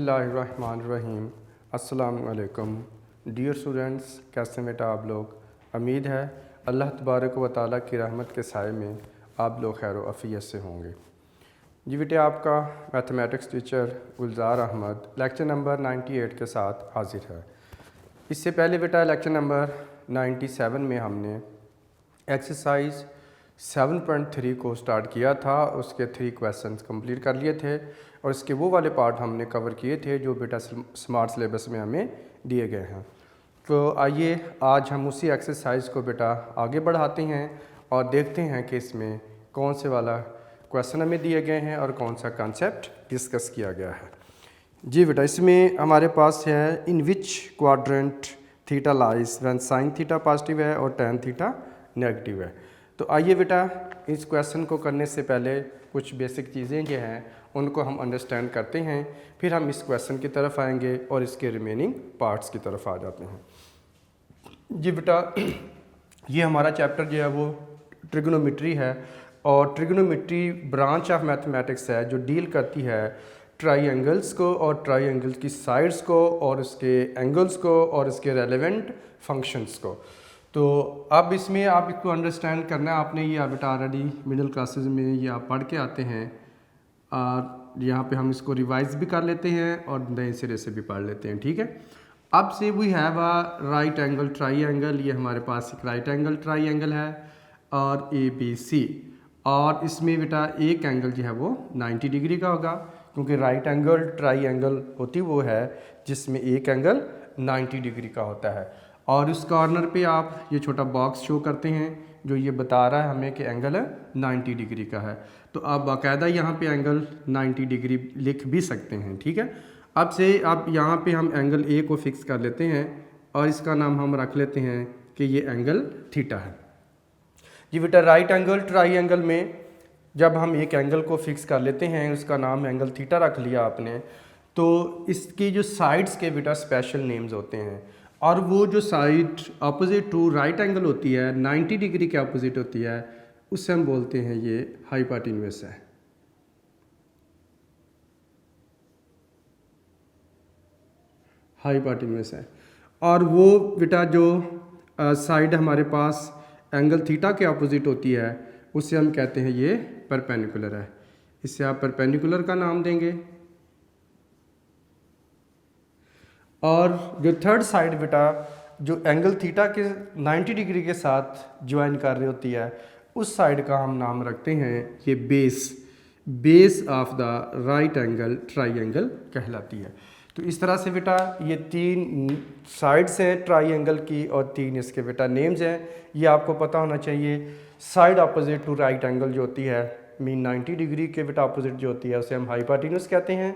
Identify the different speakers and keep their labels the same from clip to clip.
Speaker 1: बिस्मिल्लाहिर्रहमानिर्रहीम। अस्सलाम वालेकुम डियर स्टूडेंट्स, कैसे बेटा आप लोग। उम्मीद है अल्लाह तबारक व तआला की रहमत के साए में आप लोग खैर व आफियत से होंगे। जी बेटा, आपका मैथमेटिक्स टीचर गुलजार अहमद लेक्चर नंबर 98 के साथ हाजिर है। इससे पहले बेटा लेक्चर नंबर 97 में हमने एक्सरसाइज 7.3 को स्टार्ट किया था। उसके 3 क्वेश्चंस कंप्लीट कर लिए थे और इसके वो वाले पार्ट हमने कवर किए थे जो बेटा स्मार्ट सिलेबस में हमें दिए गए हैं। तो आइए आज हम उसी एक्सरसाइज को बेटा आगे बढ़ाते हैं और देखते हैं कि इसमें कौन से वाला क्वेश्चन हमें दिए गए हैं और कौन सा कॉन्सेप्ट डिस्कस किया गया है। जी बेटा, इसमें हमारे पास है in which quadrant theta lies when sine theta positive है और टेन थीटा नेगेटिव है। तो आइए बेटा इस क्वेश्चन को करने से पहले कुछ बेसिक चीज़ें जो हैं उनको हम अंडरस्टैंड करते हैं, फिर हम इस क्वेश्चन की तरफ आएंगे और इसके रिमेनिंग पार्ट्स की तरफ आ जाते हैं। जी बेटा, ये हमारा चैप्टर जो है वो ट्रिग्नोमेट्री है और ट्रिग्नोमेट्री ब्रांच ऑफ मैथमेटिक्स है जो डील करती है ट्राइंगल्स को और ट्राइंगल्स की साइड्स को और इसके एंगल्स को और इसके रेलेवेंट फंक्शंस को। तो अब इसमें आप इसको अंडरस्टैंड करना है आपने, ये बेटा ऑलरेडी मिडिल क्लासेस में ये आप पढ़ के आते हैं और यहाँ पे हम इसको रिवाइज भी कर लेते हैं और नए सिरे से भी पढ़ लेते हैं। ठीक है, अब से we have a right angle triangle. ये हमारे पास एक राइट एंगल ट्राइंगल है और ABC, और इसमें बेटा एक एंगल जो है वो 90 डिग्री का होगा, क्योंकि राइट एंगल ट्राइंगल होती वो है जिसमें एक एंगल 90 डिग्री का होता है। और इस कॉर्नर पे आप ये छोटा बॉक्स शो करते हैं जो ये बता रहा है हमें कि एंगल 90 डिग्री का है। तो आप बाकायदा यहाँ पे एंगल 90 डिग्री लिख भी सकते हैं। ठीक है, अब से आप यहाँ पे हम एंगल A को फिक्स कर लेते हैं और इसका नाम हम रख लेते हैं कि ये एंगल थीटा है। जी बेटा, राइट एंगल ट्राइंगल में जब हम एक एंगल को फिक्स कर लेते हैं, उसका नाम एंगल थीटा रख लिया आपने, तो इसकी जो साइड्स के बेटा स्पेशल नेम्स होते हैं और वो जो side opposite to right angle होती है 90 डिग्री के अपोजिट होती है, उससे हम बोलते हैं ये हाइपोटेन्यूस है। हाइपोटेन्यूस है। और वो बेटा जो साइड हमारे पास एंगल थीटा के अपोजिट होती है उससे हम कहते हैं ये परपेंडिकुलर है। इससे आप परपेंडिकुलर का नाम देंगे। और जो थर्ड साइड बेटा जो एंगल थीटा के 90 डिग्री के साथ ज्वाइन कर रही होती है, उस साइड का हम नाम रखते हैं ये base of the right angle triangle कहलाती है। तो इस तरह से बेटा ये 3 साइड्स हैं ट्राइंगल की और 3 इसके बेटा नेम्स हैं। ये आपको पता होना चाहिए। Side opposite to right angle जो होती है मीन 90 डिग्री के बेटा अपोजिट जो होती है उसे हम हाइपोटेन्यूस कहते हैं,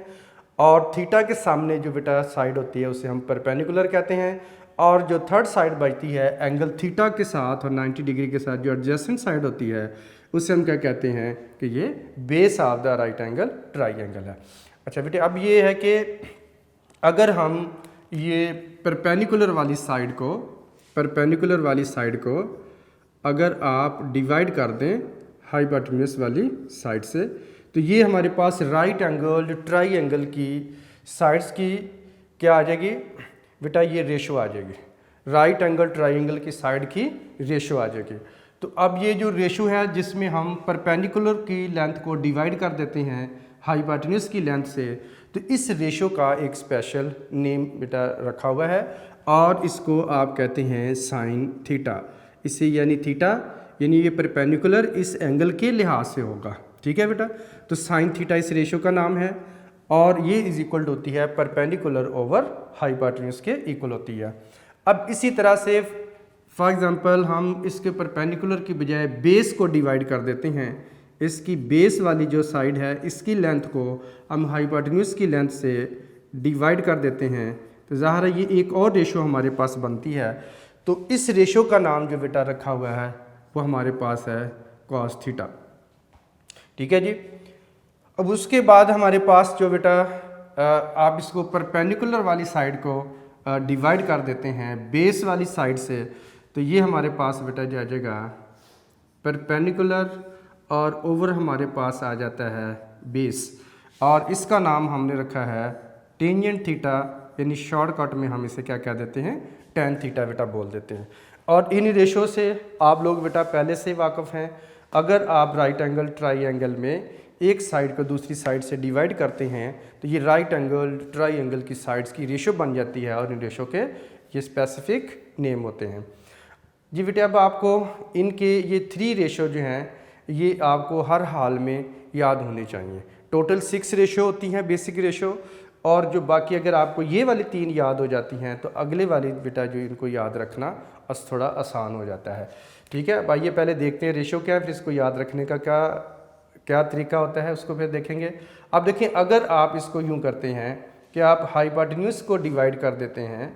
Speaker 1: और थीटा के सामने जो बेटा साइड होती है उसे हम परपेंडिकुलर कहते हैं, और जो थर्ड साइड बचती है एंगल थीटा के साथ और 90 डिग्री के साथ जो एडजेसेंट साइड होती है उसे हम क्या कहते हैं कि ये base of the right angle triangle है। अच्छा बेटे, अब ये है कि अगर हम ये परपेंडिकुलर वाली साइड को अगर आप डिवाइड कर दें हाइपोटेन्यूस वाली साइड से, तो ये हमारे पास राइट एंगल ट्राइंगल की साइड्स की क्या आ जाएगी बेटा, ये रेशो आ जाएगी। राइट एंगल ट्राइंगल की साइड की रेशो आ जाएगी। तो अब ये जो रेशो है जिसमें हम परपेंडिकुलर की लेंथ को डिवाइड कर देते हैं हाइपोटेन्यूस की लेंथ से, तो इस रेशो का एक स्पेशल नेम बेटा रखा हुआ है और इसको आप कहते हैं साइन थीटा। इससे यानी थीटा यानी ये परपेंडिकुलर इस एंगल के लिहाज से होगा। ठीक है बेटा, तो साइन थीटा इस रेशो का नाम है और ये इज इक्वल होती है परपेंडिकुलर ओवर हाइपोटेन्यूस के इक्वल होती है। अब इसी तरह से फॉर एग्जांपल हम इसके परपेंडिकुलर की बजाय बेस को डिवाइड कर देते हैं। इसकी बेस वाली जो साइड है इसकी लेंथ को हम हाइपोटेन्यूस की लेंथ से डिवाइड कर देते हैं, तो ज़ाहिर है ये एक और रेशो हमारे पास बनती है। तो इस रेशो का नाम जो बेटा रखा हुआ है वो हमारे पास है कॉस थीटा। ठीक है जी। अब उसके बाद हमारे पास जो बेटा आप इसको परपेंडिकुलर वाली साइड को डिवाइड कर देते हैं बेस वाली साइड से, तो ये हमारे पास बेटा जो आ जाएगा परपेंडिकुलर और ओवर हमारे पास आ जाता है बेस, और इसका नाम हमने रखा है टेंजेंट थीटा, यानी शॉर्टकट में हम इसे क्या कह देते हैं, tan थीटा बेटा बोल देते हैं। और इन रेशो से आप लोग बेटा पहले से वाकिफ़ हैं। अगर आप राइट एंगल ट्राइंगल में एक साइड को दूसरी साइड से डिवाइड करते हैं तो ये राइट एंगल ट्राइंगल की साइड्स की रेशो बन जाती है और इन रेशो के ये स्पेसिफिक नेम होते हैं। जी बेटे अब आपको इनके ये 3 रेशो जो हैं ये आपको हर हाल में याद होने चाहिए। टोटल 6 रेशो होती हैं बेसिक रेशो, और जो बाकी अगर आपको ये वाली 3 याद हो जाती हैं तो अगले वाली बेटा जो इनको याद रखना बस थोड़ा आसान हो जाता है। ठीक है, अब आइए पहले देखते हैं रेशो क्या है, फिर इसको याद रखने का क्या तरीका होता है उसको फिर देखेंगे। अब देखें, अगर आप इसको यूँ करते हैं कि आप हाइपोटेन्यूज को डिवाइड कर देते हैं,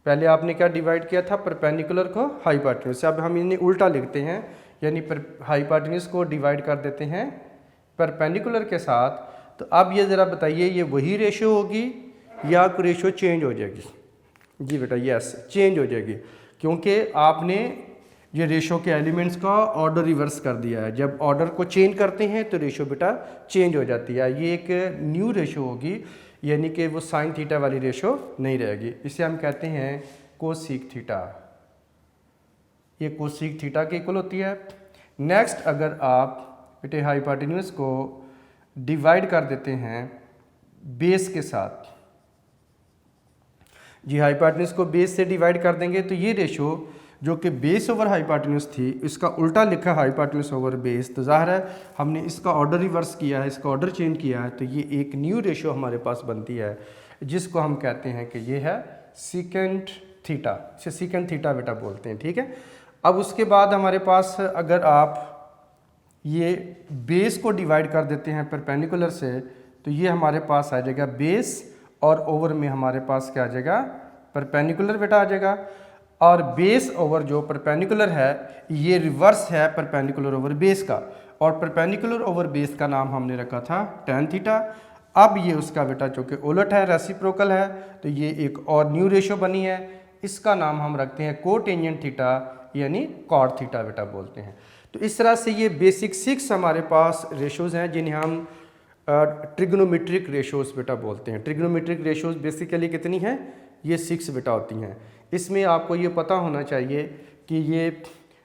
Speaker 1: पहले आपने क्या डिवाइड किया था, परपेंडिकुलर को हाइपोटेन्यूज से, अब हम इन्हें उल्टा लिखते हैं, यानी हाइपोटेन्यूज को डिवाइड कर देते हैं परपेंडिकुलर के साथ। तो अब ये ज़रा बताइए ये वही रेशो होगी या रेशो चेंज हो जाएगी? जी बेटा यस, चेंज हो जाएगी, क्योंकि आपने ये रेशो के एलिमेंट्स का ऑर्डर रिवर्स कर दिया है। जब ऑर्डर को चेंज करते हैं तो रेशो बेटा चेंज हो जाती है। ये एक न्यू रेशो होगी, यानी कि वो साइन थीटा वाली रेशो नहीं रहेगी। इसे हम कहते हैं कोसेक थीटा। ये कोसेक थीटा के इक्वल होती है। नेक्स्ट, अगर आप बेटे हाइपोटेन्यूज को डिवाइड कर देते हैं बेस के साथ, जी हाइपोटेन्यूज को बेस से डिवाइड कर देंगे तो ये रेशो जो कि बेस ओवर हाइपोटेन्यूज थी इसका उल्टा लिखा हाइपोटेन्यूज ओवर बेस, तो ज़ाहिर है हमने इसका ऑर्डर रिवर्स किया है, इसका ऑर्डर चेंज किया है, तो ये एक न्यू रेशो हमारे पास बनती है जिसको हम कहते हैं कि ये है सीकेंट थीटा। इसे सीकेंट थीटा बेटा बोलते हैं। ठीक है, अब उसके बाद हमारे पास अगर आप ये बेस को डिवाइड कर देते हैं परपेंडिकुलर से तो ये हमारे पास आ जाएगा बेस, और ओवर में हमारे पास क्या आ जाएगा, परपेंडिकुलर बेटा आ जाएगा। और बेस ओवर जो परपेंडिकुलर है ये रिवर्स है परपेंडिकुलर ओवर बेस का, और परपेंडिकुलर ओवर बेस का नाम हमने रखा था tan थीटा। अब ये उसका बेटा जो कि उलट है, रेसिप्रोकल है, तो ये एक और न्यू रेशो बनी है, इसका नाम हम रखते हैं कोटेंजेंट थीटा यानी कॉट थीटा बेटा बोलते हैं। तो इस तरह से ये बेसिक 6 हमारे पास रेशोज़ हैं जिन्हें हम ट्रिग्नोमेट्रिक रेशोज़ बेटा बोलते हैं। ट्रिग्नोमेट्रिक रेशोज़ बेसिकली कितनी हैं, ये 6 बेटा होती हैं। इसमें आपको ये पता होना चाहिए कि ये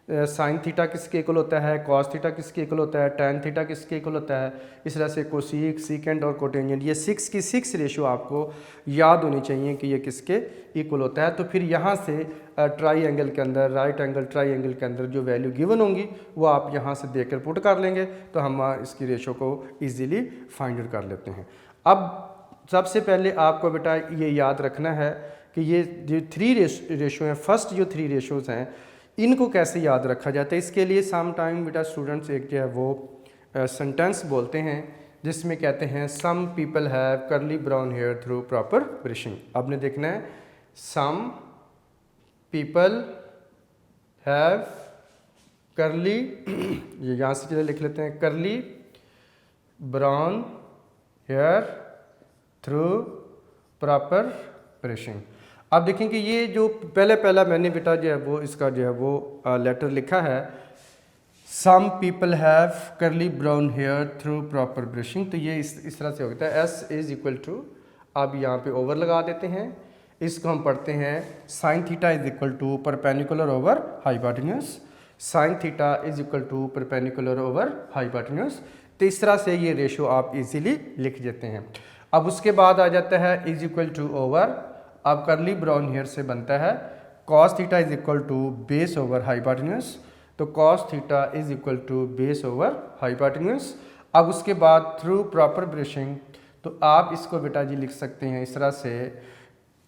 Speaker 1: साइन थीटा किसके इक्वल होता है, कॉस थीटा किसके इक्वल होता है, टैन थीटा किसके इक्वल होता है, इस तरह से कोसीक, सीकेंट और कोटेंजेंट, ये 6 की 6 रेशो आपको याद होनी चाहिए कि ये किसके इक्वल होता है। तो फिर यहाँ से ट्राइंगल के अंदर, राइट एंगल ट्राइंगल के अंदर जो वैल्यू गिवन होंगी वो आप यहाँ से देखकर पुट कर लेंगे तो हम इसकी रेशो को ईजीली फाइंड आउट कर लेते हैं। अब सबसे पहले आपको बेटा ये याद रखना है कि ये जो 3 रेशो हैं, फर्स्ट जो 3 रेशोज़ हैं इनको कैसे याद रखा जाता है। इसके लिए सम टाइम बेटा स्टूडेंट्स एक जो है वो सेंटेंस बोलते हैं जिसमें कहते हैं some people have curly brown hair through proper brushing. आपने देखना है सम पीपल हैव करली, ये यहाँ से चले लिख लेते हैं, curly brown hair through proper brushing. अब देखें कि ये जो पहला मैंने बेटा जो है वो इसका जो है वो लेटर लिखा है some people have curly brown hair through proper brushing, तो ये इस तरह से हो गया है एस इज इक्वल टू, अब यहाँ पे ओवर लगा देते हैं, इसको हम पढ़ते हैं sine theta is equal to perpendicular over hypotenuse, sine theta is equal to perpendicular over hypotenuse. तो इस तरह से ये रेशो आप इजीली लिख देते हैं। अब उसके बाद आ जाता है इज इक्वल टू ओवर, अब करली ब्राउन हेयर से बनता है cos theta is equal to base over hypotenuse, तो cos theta is equal to base over hypotenuse. अब उसके बाद थ्रू प्रॉपर ब्रशिंग, तो आप इसको बेटा जी लिख सकते हैं इस तरह से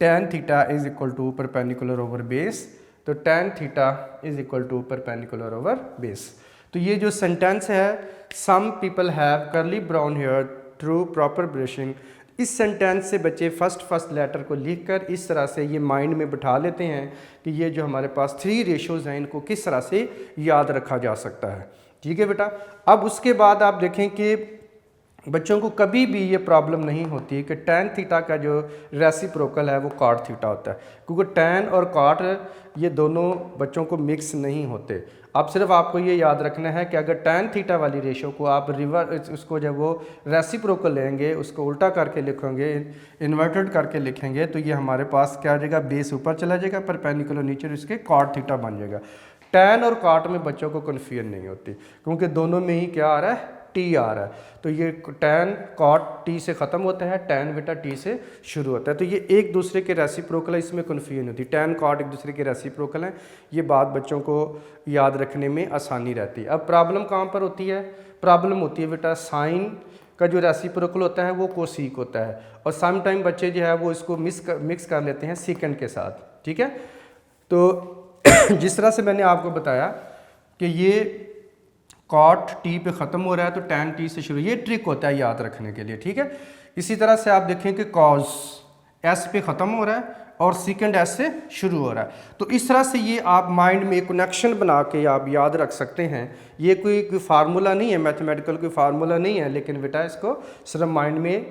Speaker 1: tan theta is equal to perpendicular over base, तो tan theta is equal to perpendicular over base. तो ये जो सेंटेंस है some people have curly brown hair through proper brushing, इस सेंटेंस से बच्चे फर्स्ट लेटर को लिखकर इस तरह से ये माइंड में बिठा लेते हैं कि ये जो हमारे पास 3 रेशोज़ हैं इनको किस तरह से याद रखा जा सकता है। ठीक है बेटा, अब उसके बाद आप देखें कि बच्चों को कभी भी ये प्रॉब्लम नहीं होती कि tan थीटा का जो रेसिप्रोकल है वो cot थीटा होता है, क्योंकि tan और cot ये दोनों बच्चों को मिक्स नहीं होते। अब सिर्फ आपको ये याद रखना है कि अगर tan थीटा वाली रेशो को आप उसको जब वो रेसिप्रोकल लेंगे, उसको उल्टा करके लिखेंगे, इन्वर्टेड करके लिखेंगे, तो ये हमारे पास क्या हो जाएगा, बेस ऊपर चला जाएगा, परपेंडिकुलर नीचे इसके cot थीटा बन जाएगा। tan और cot में बच्चों को कन्फ्यूजन नहीं होती, क्योंकि दोनों में ही क्या आ रहा है, टी आ रहा है। तो ये tan cot टी से ख़त्म होता है, tan बेटा टी से शुरू होता है। तो ये एक दूसरे के रेसिप्रोकल है, इसमें कन्फ्यूजन होती है। tan cot एक दूसरे के रेसिप्रोकल हैं, ये बात बच्चों को याद रखने में आसानी रहती है। अब प्रॉब्लम कहाँ पर होती है, प्रॉब्लम होती है बेटा साइन का जो रेसिप्रोकल होता है वो कोसीक होता है, और सम टाइम बच्चे जो है वो इसको मिक्स कर लेते हैं सीकेंड के साथ, ठीक है। तो जिस तरह से मैंने आपको बताया कि ये कॉट टी पे ख़त्म हो रहा है तो tan टी से शुरू, ये ट्रिक होता है याद रखने के लिए, ठीक है। इसी तरह से आप देखें कि कॉज एस पे ख़त्म हो रहा है और सेकंड एस से शुरू हो रहा है। तो इस तरह से ये आप माइंड में एक कनेक्शन बना के आप याद रख सकते हैं। ये कोई फार्मूला नहीं है, मैथमेटिकल कोई फार्मूला नहीं है, लेकिन बेटा इसको सिर्फ माइंड में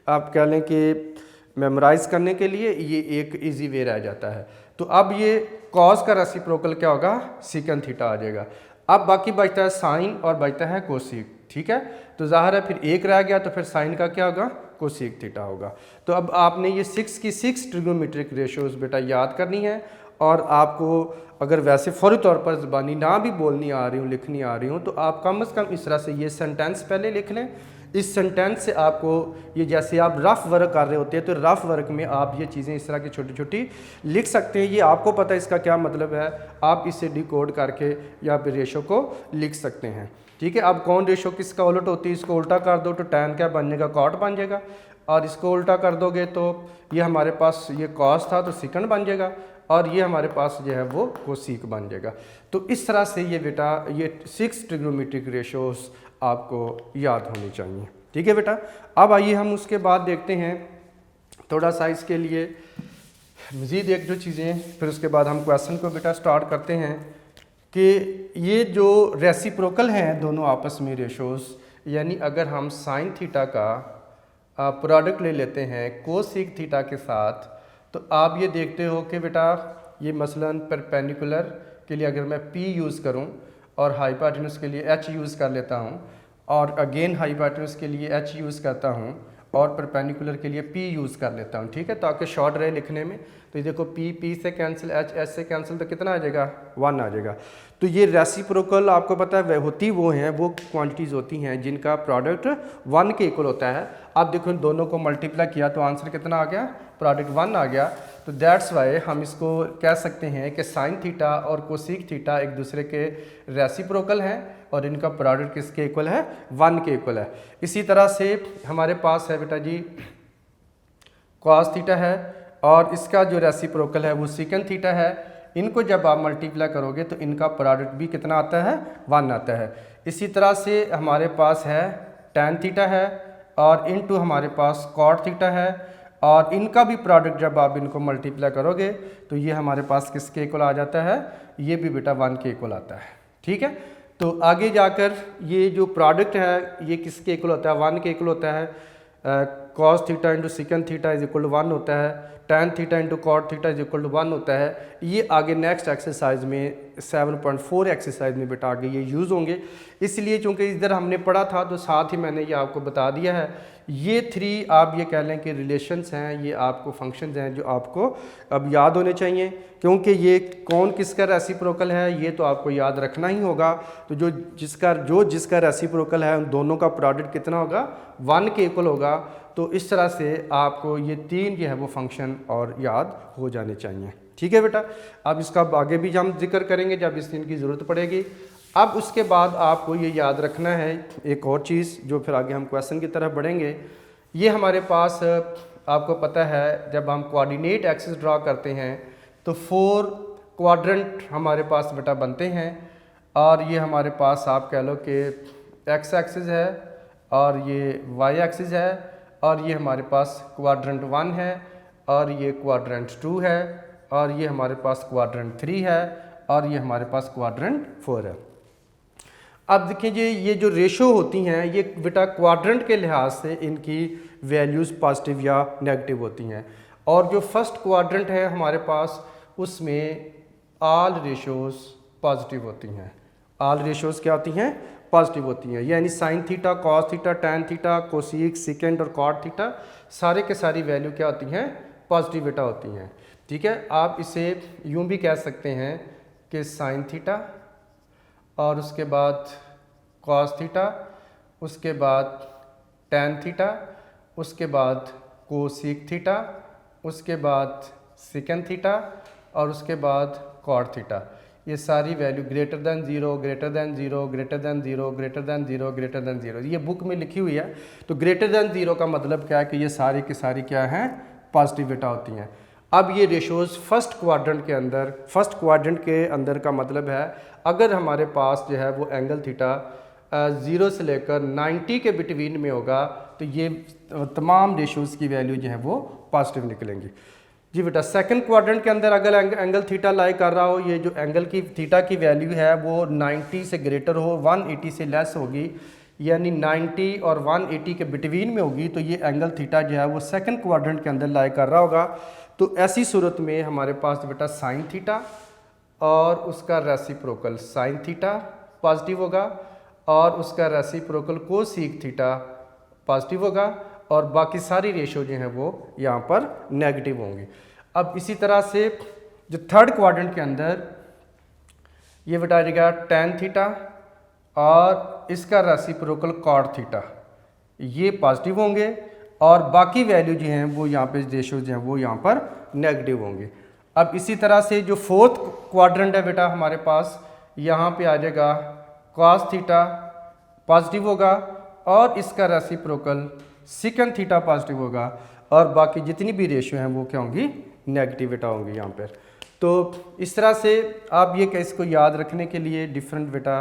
Speaker 1: आप कह लें कि मेमोराइज़ करने के लिए ये एक ईजी वे रह जाता है। तो अब ये कॉज का रेसिप्रोकल क्या होगा, सेकंड थीटा आ जाएगा। अब बाकी बचता है साइन और बचता है कोसिक, ठीक है। तो ज़ाहिर है फिर एक रह गया, तो फिर साइन का क्या होगा, कोसिक थीटा होगा। तो अब आपने ये 6 की 6 ट्रिग्नोमेट्रिक रेशियोज बेटा याद करनी है, और आपको अगर वैसे फौरी तौर पर ज़बानी ना भी बोलनी आ रही हूँ, लिखनी आ रही हूँ, तो आप कम से कम इस तरह से ये सेंटेंस पहले लिख लें। इस सेंटेंस से आपको ये, जैसे आप रफ़ वर्क कर रहे होते हैं, तो रफ़ वर्क में आप ये चीज़ें इस तरह की छोटी छोटी लिख सकते हैं। ये आपको पता है इसका क्या मतलब है, आप इसे डिकोड करके या फिर रेशो को लिख सकते हैं, ठीक है। अब कौन रेशो किसका उलट होती है, इसको उल्टा कर दो तो tan क्या बन जाएगा, कॉट बन जाएगा, और इसको उल्टा कर दोगे तो ये हमारे पास ये कॉस था तो सेकंड बन जाएगा, और ये हमारे पास जो है वो कोसीक बन जाएगा। तो इस तरह से ये बेटा ये 6 ट्रिग्नोमेट्रिक रेशोज़ आपको याद होनी चाहिए, ठीक है बेटा। अब आइए हम उसके बाद देखते हैं थोड़ा सा इसके लिए मज़ीद एक दो चीज़ें, फिर उसके बाद हम क्वेश्चन को बेटा स्टार्ट करते हैं कि ये जो रेसिप्रोकल हैं दोनों आपस में रेशोज़, यानी अगर हम साइन थीटा का प्रोडक्ट ले लेते हैं कोसिक थीटा के साथ, तो आप ये देखते हो कि बेटा ये मसलन परपेंडिकुलर के लिए अगर मैं P यूज़ करूं और हाइपोटेन्यूज के लिए H यूज़ कर लेता हूं, और अगेन हाइपोटेन्यूज के लिए H यूज़ करता हूं, और परपेंडिकुलर के लिए P यूज़ कर लेता हूं, ठीक है, ताकि शॉर्ट रहे लिखने में। तो ये देखो P से कैंसिल, H से कैंसिल, तो कितना आ जाएगा, 1 आ जाएगा। तो ये रेसिप्रोकल आपको पता है होती वो हैं, वो क्वांटिटीज़ होती हैं जिनका प्रोडक्ट 1 के इक्वल होता है। अब देखो दोनों को मल्टीप्लाई किया तो आंसर कितना आ गया, प्रोडक्ट 1 आ गया। तो दैट्स वाई हम इसको कह सकते हैं कि साइन थीटा और कोसिक थीटा एक दूसरे के रेसिप्रोकल हैं, और इनका प्रोडक्ट किसके इक्वल है, 1 के इक्वल है। इसी तरह से हमारे पास है बेटा जी कॉस थीटा है, और इसका जो रेसिप्रोकल है वो सेकंड थीटा है। इनको जब आप मल्टीप्लाई करोगे तो इनका प्रोडक्ट भी कितना आता है, 1 आता है। इसी तरह से हमारे पास है tan थीटा है, और इनटू हमारे पास cot थीटा है, और इनका भी प्रोडक्ट जब आप इनको मल्टीप्लाई करोगे तो ये हमारे पास किसके इक्वल आ जाता है, ये भी बेटा 1 के इक्वल आता है, ठीक है। तो आगे जाकर ये जो प्रोडक्ट है ये किसके इक्वल होता है, 1 के इक्वल होता है। Cos theta into second theta is equal to 1 होता है, tan theta into cot theta is equal to 1 होता है। ये आगे नेक्स्ट एक्सरसाइज में 7.4 एक्सरसाइज में बेटा आगे ये यूज़ होंगे। इसलिए चूँकि इधर हमने पढ़ा था तो साथ ही मैंने ये आपको बता दिया है। ये 3 आप ये कह लें कि रिलेशंस हैं, ये आपको फंक्शंस हैं जो आपको अब याद होने चाहिए, क्योंकि ये कौन किसका रेसिप्रोकल है ये तो आपको याद रखना ही होगा। तो जो जिसका रेसिप्रोकल है उन दोनों का प्रोडक्ट कितना होगा, 1 के इक्वल होगा। तो इस तरह से आपको ये 3 जो है वो फंक्शन और याद हो जाने चाहिए, ठीक है बेटा। अब इसका आगे भी हम जिक्र करेंगे जब इस दिन की ज़रूरत पड़ेगी। अब उसके बाद आपको ये याद रखना है एक और चीज़, जो फिर आगे हम क्वेश्चन की तरफ बढ़ेंगे। ये हमारे पास आपको पता है जब हम कोऑर्डिनेट एक्सिस ड्रा करते हैं तो 4 क्वाड्रेंट हमारे पास बेटा बनते हैं, और ये हमारे पास आप कह लो कि एक्स एक्सिस है, और ये वाई एक्सिस है, और ये हमारे पास क्वाड्रेंट 1 है, और ये क्वाड्रेंट 2 है, और ये हमारे पास क्वाड्रेंट 3 है, और ये हमारे पास क्वाड्रेंट 4 है। अब देखिए ये जो रेशो होती हैं ये बेटा क्वाड्रेंट के लिहाज से इनकी वैल्यूज़ पॉजिटिव या नेगेटिव होती हैं, और जो फर्स्ट क्वाड्रेंट है हमारे पास उसमें ऑल रेशोज़ पॉजिटिव होती हैं, ऑल रेशोज़ क्या होती हैं, पॉजिटिव होती हैं। यानी sine theta, cos theta, tan theta, कोसीक, सिकेंड और कॉट थीटा सारे के सारी वैल्यू क्या होती हैं, पॉजिटिव बेटा होती हैं। ठीक है, आप इसे यूं भी कह सकते हैं कि साइन थीटा और उसके बाद कॉस थीटा, उसके बाद टैन थीटा, उसके बाद कोसीक थीटा, उसके बाद सिकेंड थीटा और उसके बाद कॉट थीटा। ये सारी value greater than zero, greater than zero, greater than zero, greater than zero, greater than zero, ये बुक में लिखी हुई है। तो ग्रेटर दैन ज़ीरो का मतलब क्या है कि ये सारी की सारी क्या हैं, पॉजिटिव बेटा होती हैं। अब ये रेशोज़ फर्स्ट क्वाड्रेंट के अंदर का मतलब है अगर हमारे पास जो है वो एंगल थीटा 0 से लेकर 90 के बिटवीन में होगा तो ये तमाम रेशोज़ की वैल्यू जो है वो पॉजिटिव निकलेंगी। जी बेटा, सेकंड क्वाड्रेंट के अंदर अगर एंगल थीटा लाई कर रहा हो, ये जो एंगल की थीटा की वैल्यू है वो 90 से ग्रेटर हो, 180 से लेस होगी, यानी 90 और 180 के बिटवीन में होगी, तो ये एंगल थीटा जो है वो सेकंड क्वाड्रेंट के अंदर लाई कर रहा होगा। तो ऐसी सूरत में हमारे पास बेटा साइन थीटा और उसका रेसिप्रोकल साइन थीटा पॉजिटिव होगा और उसका रेसिप्रोकल कोसीक थीटा पॉजिटिव होगा और बाकी सारी रेशो जो हैं वो यहाँ पर नेगेटिव होंगी। अब इसी तरह से जो थर्ड क्वाड्रेंट के अंदर ये बेटा आएगा टैन थीटा और इसका रेसिप्रोकल कॉट थीटा, ये पॉजिटिव होंगे और बाकी वैल्यू जो हैं वो यहाँ पे रेशो जो हैं वो यहाँ पर नेगेटिव होंगे। अब इसी तरह से जो फोर्थ क्वाड्रेंट है बेटा हमारे पास, यहाँ पे आ जाएगा कॉस थीटा पॉजिटिव होगा और इसका रेसिप्रोकल सिकेंड थीटा पॉजिटिव होगा और बाकी जितनी भी रेशियो हैं वो क्या होंगी, नेगेटिव बेटा होंगी यहाँ पर। तो इस तरह से आप ये इसको याद रखने के लिए डिफरेंट बेटा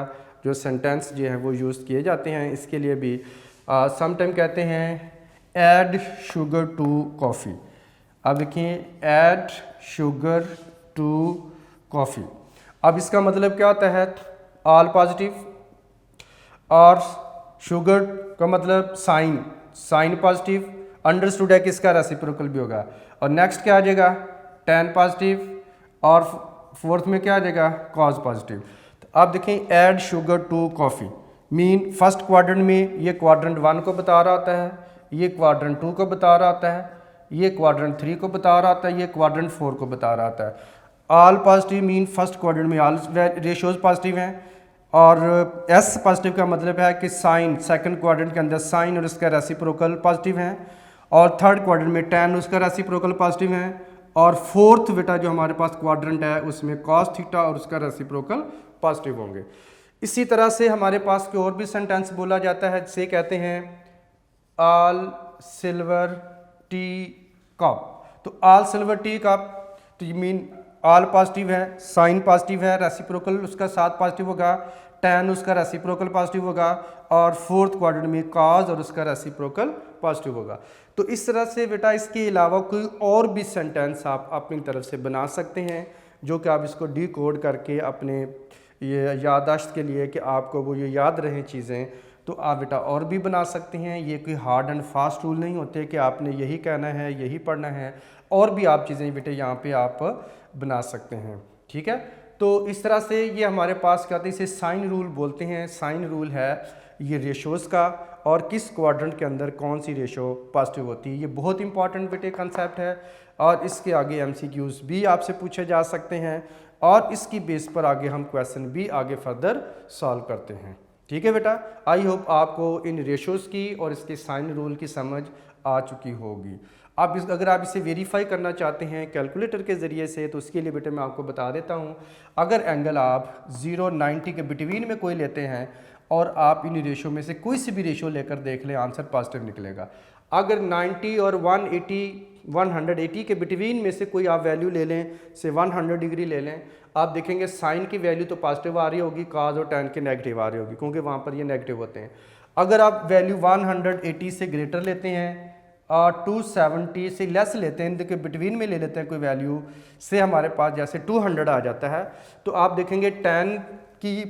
Speaker 1: जो सेंटेंस जो है वो यूज़ किए जाते हैं। इसके लिए भी समटाइम कहते हैं ऐड शुगर टू कॉफ़ी। अब देखिए ऐड शुगर टू कॉफ़ी, अब इसका मतलब क्या होता है, ऑल पॉजिटिव और शुगर का मतलब साइन पॉजिटिव, अंडरस्टूड है कि इसका रेसिप्रोकल भी होगा। और नेक्स्ट क्या आ जाएगा, टैन पॉजिटिव और फोर्थ में क्या आ जाएगा, कॉज पॉजिटिव। तो आप देखें add sugar to coffee mean first quadrant में ये क्वाड्रेंट 1 को बता रहा होता है, ये क्वाड्रेंट 2 को बता रहा होता है, ये क्वाड्रेंट 3 को बता रहा होता है, ये क्वाड्रेंट 4 को बता रहा होता है। All positive mean first quadrant में ऑल रेशोज़ पॉजिटिव हैं और एस पॉजिटिव का मतलब है कि साइन सेकंड क्वाड्रेंट के अंदर साइन और उसका रेसिप्रोकल पॉजिटिव हैं और थर्ड क्वाड्रेंट में टैन उसका रेसिप्रोकल पॉजिटिव हैं और फोर्थ बेटा जो हमारे पास क्वाड्रेंट है उसमें कॉस थीटा और उसका रेसिप्रोकल पॉजिटिव होंगे। इसी तरह से हमारे पास कोई और भी सेंटेंस बोला जाता है जिसे कहते हैं ऑल सिल्वर टी कप। तो ऑल सिल्वर टी कप तो ये मीन ऑल पॉजिटिव है, साइन पॉजिटिव है, रेसिप्रोकल उसका साथ पॉजिटिव होगा, टैन उसका रेसिप्रोकल पॉजिटिव होगा और फोर्थ क्वाड्रेंट में कॉज और उसका रेसिप्रोकल पॉजिटिव होगा। तो इस तरह से बेटा इसके अलावा कोई और भी सेंटेंस आप अपनी तरफ से बना सकते हैं जो कि आप इसको डिकोड करके अपने ये याददाश्त के लिए कि आपको वो ये याद रहें चीज़ें, तो आप बेटा और भी बना सकते हैं। ये कोई हार्ड एंड फास्ट रूल नहीं होते कि आपने यही कहना है यही पढ़ना है, और भी आप चीज़ें बेटे यहाँ पे आप बना सकते हैं। ठीक है, तो इस तरह से ये हमारे पास क्या होते हैं, इसे साइन रूल बोलते हैं। साइन रूल है ये रेशोज़ का और किस क्वाड्रेंट के अंदर कौन सी रेशो पॉजिटिव होती है। ये बहुत इंपॉर्टेंट बेटे कंसेप्ट है और इसके आगे एमसीक्यूज़ भी आपसे पूछे जा सकते हैं और इसकी बेस पर आगे हम क्वेश्चन भी आगे फर्दर सॉल्व करते हैं। ठीक है बेटा, आई होप आपको इन रेशोज़ की और इसके साइन रूल की समझ आ चुकी होगी। आप अगर आप इसे वेरीफाई करना चाहते हैं कैलकुलेटर के ज़रिए से तो उसके लिए बेटे मैं आपको बता देता हूँ। अगर एंगल आप 0-90 के बिटवीन में कोई लेते हैं और आप इन रेशो में से कोई सी भी रेशो लेकर देख लें, आंसर पॉजिटिव निकलेगा। अगर 90 और 180 के बिटवीन में से कोई आप वैल्यू ले लें, से 100 डिग्री ले लें, आप देखेंगे साइन की वैल्यू तो पॉजिटिव आ रही होगी, काज और टैन की नेगेटिव आ रही होगी क्योंकि वहाँ पर ये नेगेटिव होते हैं। अगर आप वैल्यू 180 से ग्रेटर लेते हैं और 270 से लेस लेते हैं, इनके बिटवीन में ले लेते हैं कोई वैल्यू, से हमारे पास जैसे 200 आ जाता है, तो आप देखेंगे टैन की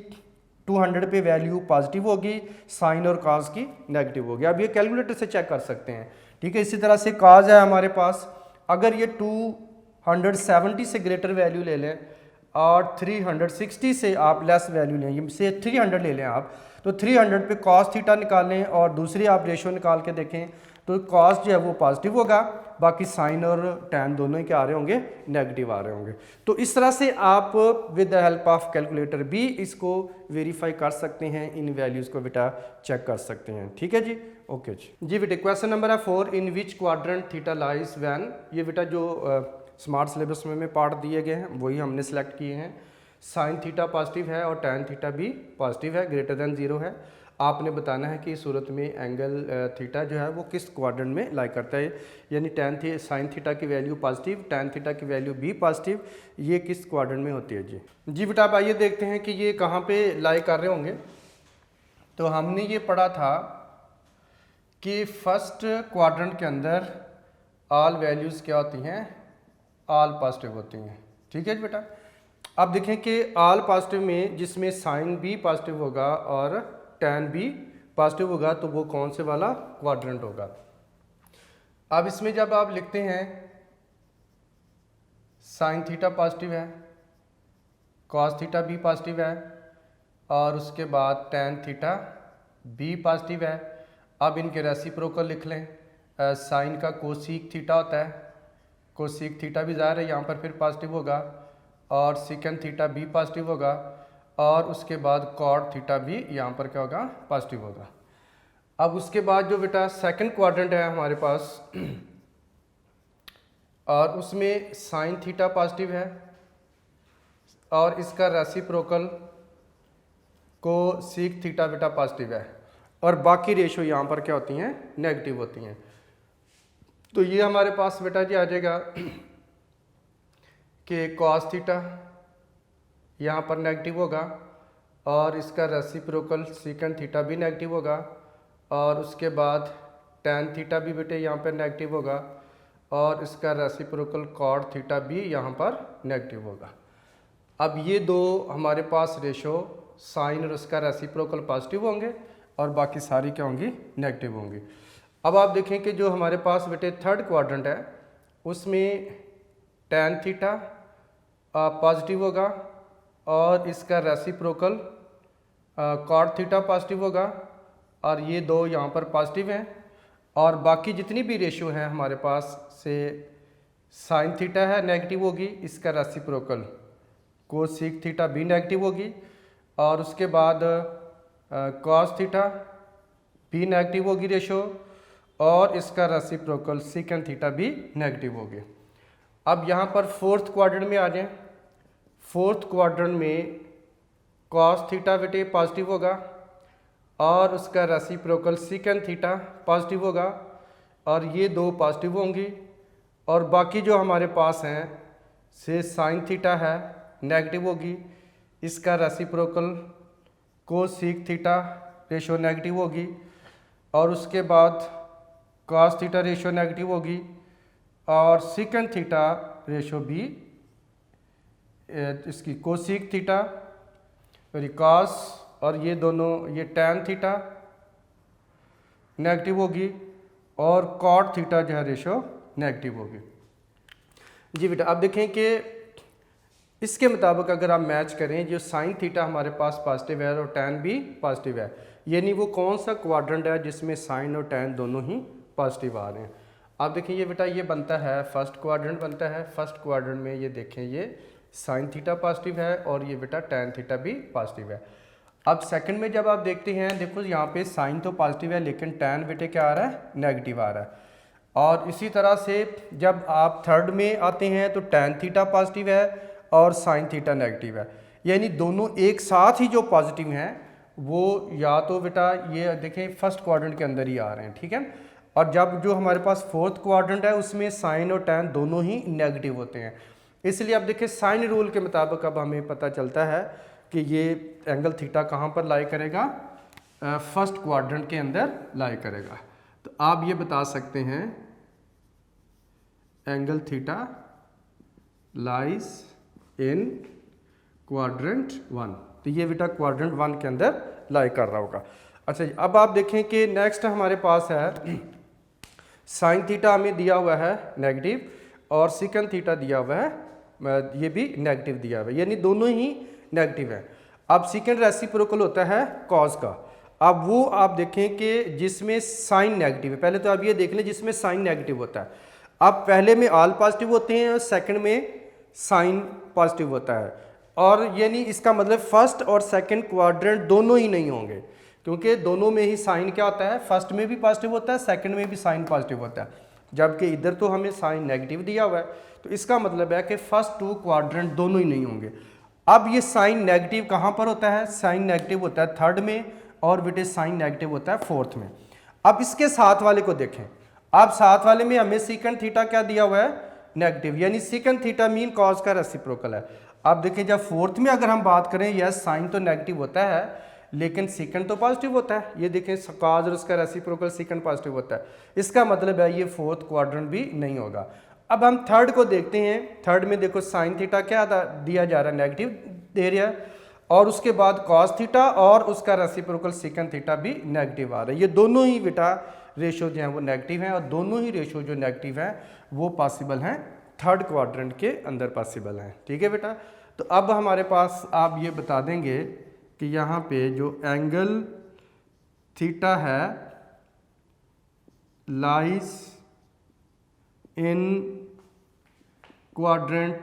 Speaker 1: 200 पे वैल्यू पॉजिटिव होगी, साइन और काज की नेगेटिव होगी। आप ये कैलकुलेटर से चेक कर सकते हैं। ठीक है, इसी तरह से काज है हमारे पास, अगर ये 270 से ग्रेटर वैल्यू ले लें और 360 से आप लेस वैल्यू लें, ये से 300 ले लें आप, तो 300 पे कॉस थीटा निकालें और दूसरी आप रेशो निकाल के देखें तो कॉस जो है वो पॉजिटिव होगा, बाकी साइन और टैन दोनों ही क्या आ रहे होंगे, नेगेटिव आ रहे होंगे। तो इस तरह से आप with the help of calculator भी इसको वेरीफाई कर सकते हैं, इन वैल्यूज़ को बेटा चेक कर सकते हैं। ठीक है जी, ओके जी बेटा। क्वेश्चन नंबर है 4, in which quadrant theta lies when, ये बेटा जो स्मार्ट सिलेबस में पार्ट दिए गए हैं वही हमने सेलेक्ट किए हैं। साइन थीटा पॉजिटिव है और टैन थीटा भी पॉजिटिव है, ग्रेटर देन 0 है। आपने बताना है कि इस सूरत में एंगल थीटा जो है वो किस क्वाड्रेंट में लाई करता है, यानी साइन थीटा की वैल्यू पॉजिटिव, टैन थीटा की वैल्यू भी पॉजिटिव, ये किस क्वाड्रेंट में होती है जी बेटा। आप आइए देखते हैं कि ये कहाँ पे लाई कर रहे होंगे। तो हमने ये पढ़ा था कि फर्स्ट क्वाड्रेंट के अंदर ऑल वैल्यूज़ क्या होती हैं, ऑल पॉजिटिव होती हैं। ठीक है बेटा। अब देखें कि ऑल पॉजिटिव में जिसमें साइन भी पॉजिटिव होगा और टैन भी पॉजिटिव होगा तो वो कौन से वाला क्वाड्रेंट होगा। अब इसमें जब आप लिखते हैं साइन थीटा पॉजिटिव है, कॉस थीटा भी पॉजिटिव है और उसके बाद टैन थीटा भी पॉजिटिव है। अब इनके रेसिप्रोकल लिख लें, साइन का कोसीक थीटा होता है, कोसीक थीटा भी ज़ाहिर है यहाँ पर फिर पॉजिटिव होगा और सीकेंड थीटा भी पॉजिटिव होगा और उसके बाद कॉट थीटा भी यहाँ पर क्या होगा, पॉजिटिव होगा। अब उसके बाद जो बेटा सेकंड क्वाड्रेंट है हमारे पास और उसमें साइन थीटा पॉजिटिव है और इसका रेसिप्रोकल को सीक थीटा बेटा पॉजिटिव है और बाकी रेशो यहाँ पर क्या होती हैं, नेगेटिव होती हैं। तो ये हमारे पास बेटा जी आ जाएगा कि कॉस थीटा यहाँ पर नेगेटिव होगा और इसका रेसिप्रोकल सीकेंड थीटा भी नेगेटिव होगा और उसके बाद टैन थीटा भी बेटे यहाँ पर नेगेटिव होगा और इसका रेसिप्रोकल कॉट थीटा भी यहाँ पर नेगेटिव होगा। अब ये दो हमारे पास रेशो साइन और उसका रेसिप्रोकल पॉजिटिव होंगे और बाकी सारी क्या होंगी, नेगेटिव होंगी। अब आप देखें कि जो हमारे पास बेटे थर्ड क्वाड्रेंट है उसमें टैन थीटा पॉजिटिव होगा और इसका रेसिप्रोकल कॉट थीटा पॉजिटिव होगा और ये दो यहाँ पर पॉजिटिव हैं और बाकी जितनी भी रेशियो हैं हमारे पास से साइन थीटा है नेगेटिव होगी, इसका रेसिप्रोकल कोसेक थीटा भी नेगेटिव होगी और उसके बाद कॉस थीटा भी नेगेटिव होगी रेशो और इसका रेसिप्रोकल सीकेंड थीटा भी नेगेटिव होगी। अब यहाँ पर फोर्थ क्वाड्रेंट में आ जाएं। फोर्थ क्वाड्रेंट में कॉस थीटा बेटे पॉजिटिव होगा और उसका रेसिप्रोकल सीकेंड थीटा पॉजिटिव होगा और ये दो पॉजिटिव होंगी और बाकी जो हमारे पास हैं से साइन थीटा है नेगेटिव होगी, इसका reciprocal cosec theta ratio negative होगी और उसके बाद कॉस थीटा रेशो नेगेटिव होगी और सीकेंड थीटा रेशो भी इसकी कोसेक थीटा कॉस और ये दोनों ये टैन थीटा नेगेटिव होगी और कॉट थीटा जो है रेशो नेगेटिव होगी। जी बेटा अब देखें कि इसके मुताबिक अगर आप मैच करें, जो साइन थीटा हमारे पास पॉजिटिव है और टैन भी पॉजिटिव है, यानी वो कौन सा क्वाड्रेंट है जिसमें साइन और टैन दोनों ही पॉजिटिव आ रहे हैं। आप देखें ये बेटा ये बनता है फर्स्ट क्वाड्रेंट बनता है। फर्स्ट क्वाड्रेंट में ये देखें ये साइन थीटा पॉजिटिव है और ये बेटा टैन थीटा भी पॉजिटिव है। अब सेकंड में जब आप देखते हैं, देखो यहाँ पे साइन तो पॉजिटिव है लेकिन टैन बेटे क्या आ रहा है, नेगेटिव आ रहा है। और इसी तरह से जब आप थर्ड में आते हैं तो टैन थीटा पॉजिटिव है और साइन थीटा नेगेटिव है, यानी दोनों एक साथ ही जो पॉजिटिव हैं वो या तो बेटा ये देखें फर्स्ट क्वाड्रेंट के अंदर ही आ रहे हैं, ठीक है। और जब जो हमारे पास फोर्थ क्वाड्रेंट है उसमें साइन और टैन दोनों ही नेगेटिव होते हैं। इसलिए अब देखिए साइन रूल के मुताबिक अब हमें पता चलता है कि ये एंगल थीटा कहाँ पर लाई करेगा, फर्स्ट क्वाड्रेंट के अंदर लाई करेगा। तो आप ये बता सकते हैं angle theta lies in quadrant 1, तो ये बेटा क्वाड्रेंट 1 के अंदर लाई कर रहा होगा। अच्छा अब आप देखें कि नेक्स्ट हमारे पास है साइन थीटा हमें दिया हुआ है नेगेटिव और सीकेंड थीटा दिया हुआ है ये भी नेगेटिव दिया हुआ है, यानी दोनों ही नेगेटिव है। अब सेकंड रेसिप्रोकल होता है कॉज का। अब वो आप देखें कि जिसमें साइन नेगेटिव है, पहले तो आप ये देख लें जिसमें साइन नेगेटिव होता है। अब पहले में ऑल पॉजिटिव होते हैं और सेकंड में साइन पॉजिटिव होता है, और यानी इसका मतलब फर्स्ट और सेकंड क्वाड्रेंट दोनों ही नहीं होंगे, क्योंकि दोनों में ही साइन क्या होता है, फर्स्ट में भी पॉजिटिव होता है, सेकंड में भी साइन पॉजिटिव होता है, जबकि इधर तो हमें साइन नेगेटिव दिया हुआ है। तो इसका मतलब है कि फर्स्ट टू क्वाड्रेंट दोनों ही नहीं होंगे। अब ये साइन नेगेटिव कहाँ पर होता है, साइन नेगेटिव होता है थर्ड में, और बेटे साइन नेगेटिव होता है फोर्थ में। अब इसके साथ वाले को देखें, अब साथ वाले में हमें सीकंड थीटा क्या दिया हुआ है, नेगेटिव, यानी सीकंड थीटा मीन कॉज का रेसिप्रोकल है। अब देखिए जब फोर्थ में अगर हम बात करें, यस साइन तो नेगेटिव होता है लेकिन सीकंड तो पॉजिटिव होता है, ये देखें कॉज और उसका रेसिप्रोकल सीकंड पॉजिटिव होता है, इसका मतलब है ये फोर्थ क्वाड्रेंट भी नहीं होगा। अब हम थर्ड को देखते हैं, थर्ड में देखो साइन थीटा क्या दिया जा रहा है, नेगेटिव दे रहा है, और उसके बाद कॉस थीटा और उसका रेसिप्रोकल सेकंड थीटा भी नेगेटिव आ रहा है। ये दोनों ही बेटा रेशो जो हैं वो नेगेटिव हैं, और दोनों ही रेशो जो नेगेटिव हैं वो पॉसिबल हैं थर्ड क्वाड्रेंट के अंदर पॉसिबल हैं। ठीक है बेटा, तो अब हमारे पास आप ये बता देंगे कि यहाँ पे जो एंगल थीटा है लाइज इन क्वाड्रेंट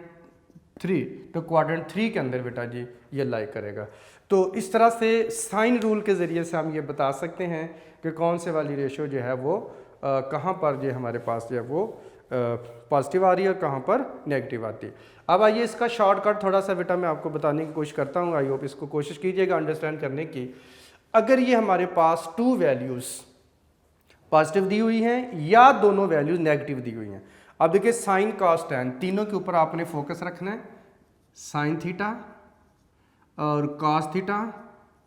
Speaker 1: 3, तो क्वाड्रेंट 3 के अंदर बेटा जी ये लाई करेगा। तो इस तरह से साइन रूल के ज़रिए से हम ये बता सकते हैं कि कौन से वाली रेशो जो है वो कहाँ पर जो हमारे पास जो है वो पॉजिटिव आ रही है और कहाँ पर नेगेटिव आती है। अब आइए इसका शॉर्टकट थोड़ा सा बेटा मैं आपको बताने की कोशिश करता हूँ, आई होप इसको कोशिश कीजिएगा अंडरस्टैंड करने की। अगर ये हमारे पास टू वैल्यूज़ पॉजिटिव दी हुई हैं या दोनों वैल्यूज़ नेगेटिव दी हुई हैं, अब देखिए साइन कॉस टैन तीनों के ऊपर आपने फोकस रखना है, साइन थीटा और कॉस थीटा